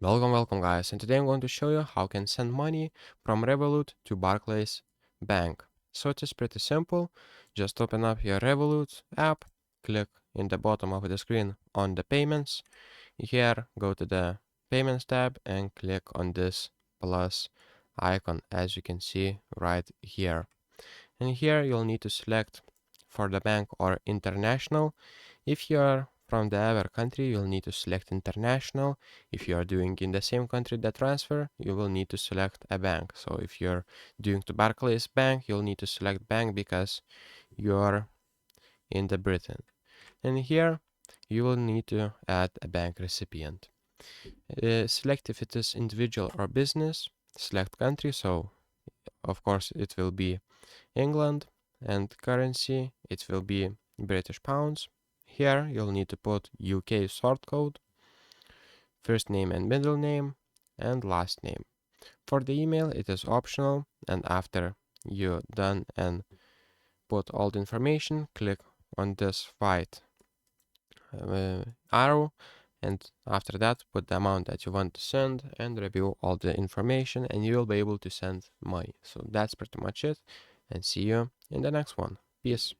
Welcome guys, and today I'm going to show you how you can send money from Revolut to Barclays bank. So it is pretty simple. Just open up your Revolut app, click in the bottom of the screen on the payments. Here, go to the payments tab and click on this plus icon as you can see right here. And here you'll need to select for the bank or international. If you are from the other country, you'll need to select international. If you are doing in the same country the transfer, you will need to select a bank. So if you're doing to Barclays bank, you'll need to select bank because you're in the Britain. And here you will need to add a bank recipient. Select if it is individual or business. Select country. So of course it will be England, and currency it will be British pounds. Here you'll need to put UK sort code, first name and middle name, and last name. For the email it is optional, and after you're done and put all the information, click on this white arrow, and after that put the amount that you want to send and review all the information, and you will be able to send money. So that's pretty much it, and see you in the next one. Peace.